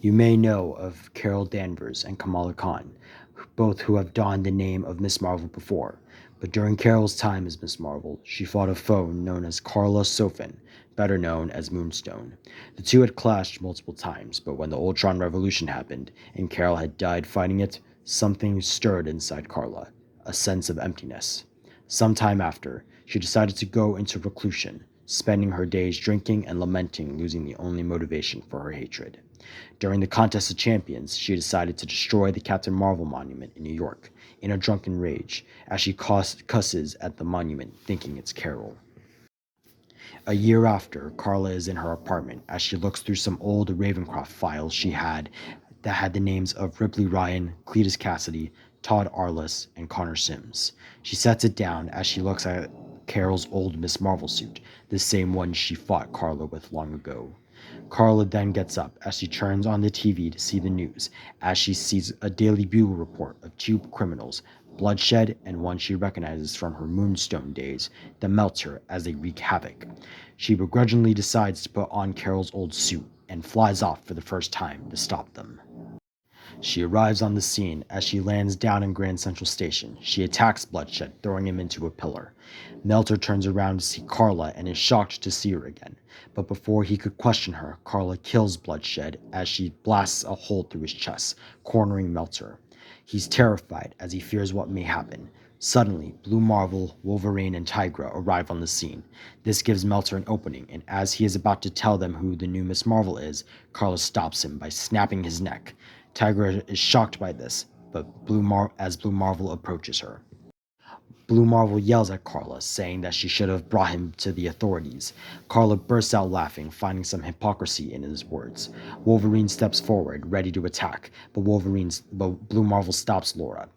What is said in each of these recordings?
You may know of Carol Danvers and Kamala Khan, both who have donned the name of Miss Marvel before, but during Carol's time as Miss Marvel, she fought a foe known as Karla Sofin, better known as Moonstone. The two had clashed multiple times, but when the Ultron Revolution happened and Carol had died fighting it, something stirred inside Karla, a sense of emptiness. Sometime after, she decided to go into reclusion, spending her days drinking and lamenting losing the only motivation for her hatred. During the Contest of Champions, she decided to destroy the Captain Marvel monument in New York in a drunken rage as she cusses at the monument thinking it's Carol. A year after, Carla is in her apartment as she looks through some old Ravencroft files she had that had the names of Ripley Ryan, Cletus Cassidy, Todd Arliss, and Connor Sims. She sets it down as she looks at Carol's old Miss Marvel suit, the same one she fought Carla with long ago. Carla then gets up as she turns on the TV to see the news, as she sees a Daily Bugle report of two criminals, Bloodshed and one she recognizes from her Moonstone days, that melts her as they wreak havoc. She begrudgingly decides to put on Carol's old suit and flies off for the first time to stop them. She arrives on the scene as she lands down in Grand Central Station. She attacks Bloodshed, throwing him into a pillar. Melter turns around to see Carla and is shocked to see her again. But before he could question her, Carla kills Bloodshed as she blasts a hole through his chest, cornering Melter. He's terrified as he fears what may happen. Suddenly, Blue Marvel, Wolverine, and Tigra arrive on the scene. This gives Melter an opening, and as he is about to tell them who the new Miss Marvel is, Carla stops him by snapping his neck. Tigra is shocked by this, but as Blue Marvel approaches her. Blue Marvel yells at Carla, saying that she should have brought him to the authorities. Carla bursts out laughing, finding some hypocrisy in his words. Wolverine steps forward, ready to attack, but Blue Marvel stops Laura.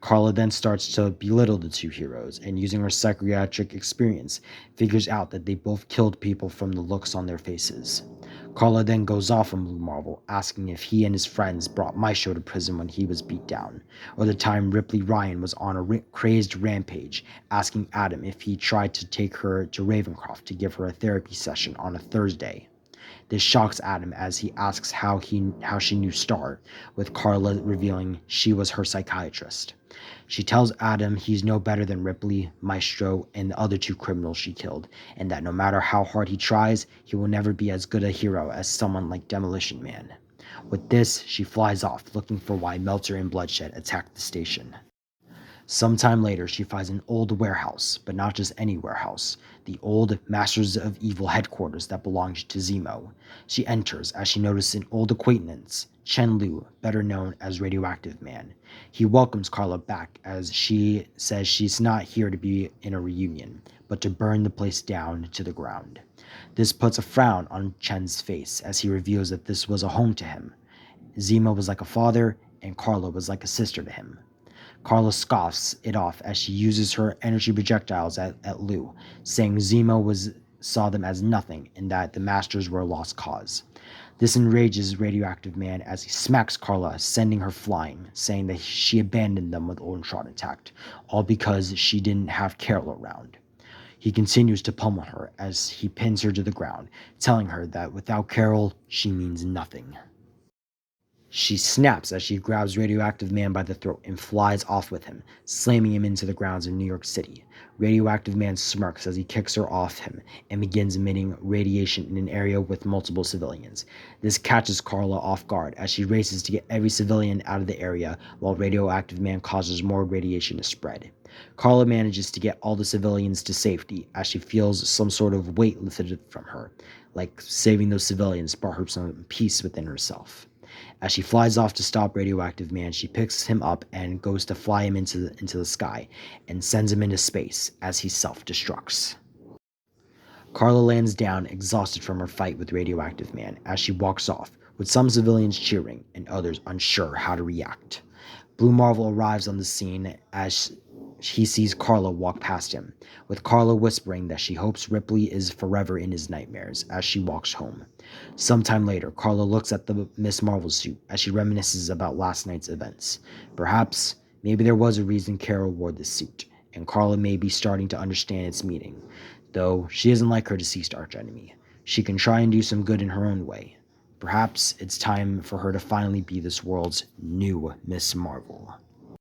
Carla then starts to belittle the two heroes, and using her psychiatric experience, figures out that they both killed people from the looks on their faces. Carla then goes off on Blue Marvel, asking if he and his friends brought Maestro to prison when he was beat down, or the time Ripley Ryan was on a crazed rampage, asking Adam if he tried to take her to Ravencroft to give her a therapy session on a Thursday. This shocks Adam as he asks how she knew Star, with Carla revealing she was her psychiatrist. She tells Adam he's no better than Ripley, Maestro, and the other two criminals she killed, and that no matter how hard he tries, he will never be as good a hero as someone like Demolition Man. With this, she flies off, looking for why Melter and Bloodshed attacked the station. Sometime later, she finds an old warehouse, but not just any warehouse, the old Masters of Evil headquarters that belonged to Zemo. She enters as she notices an old acquaintance, Chen Lu, better known as Radioactive Man. He welcomes Carla back as she says she's not here to be in a reunion, but to burn the place down to the ground. This puts a frown on Chen's face as he reveals that this was a home to him. Zemo was like a father, and Carla was like a sister to him. Carla scoffs it off as she uses her energy projectiles at Lou, saying saw them as nothing and that the Masters were a lost cause. This enrages Radioactive Man as he smacks Carla, sending her flying, saying that she abandoned them when Ultron attacked, all because she didn't have Carol around. He continues to pummel her as he pins her to the ground, telling her that without Carol, she means nothing. She snaps as she grabs Radioactive Man by the throat and flies off with him, slamming him into the grounds of New York City. Radioactive Man smirks as he kicks her off him and begins emitting radiation in an area with multiple civilians. This catches Carla off guard as she races to get every civilian out of the area while Radioactive Man causes more radiation to spread. Carla manages to get all the civilians to safety as she feels some sort of weight lifted from her, like saving those civilians brought her some peace within herself. As she flies off to stop Radioactive Man, she picks him up and goes to fly him into the sky and sends him into space as he self-destructs. Carla lands down, exhausted from her fight with Radioactive Man, as she walks off, with some civilians cheering and others unsure how to react. Blue Marvel arrives on the scene as he sees Carla walk past him, with Carla whispering that she hopes Ripley is forever in his nightmares as she walks home. Sometime later, Carla looks at the Miss Marvel suit as she reminisces about last night's events. Perhaps, maybe there was a reason Carol wore this suit, and Carla may be starting to understand its meaning, though she isn't like her deceased archenemy. She can try and do some good in her own way. Perhaps it's time for her to finally be this world's new Miss Marvel.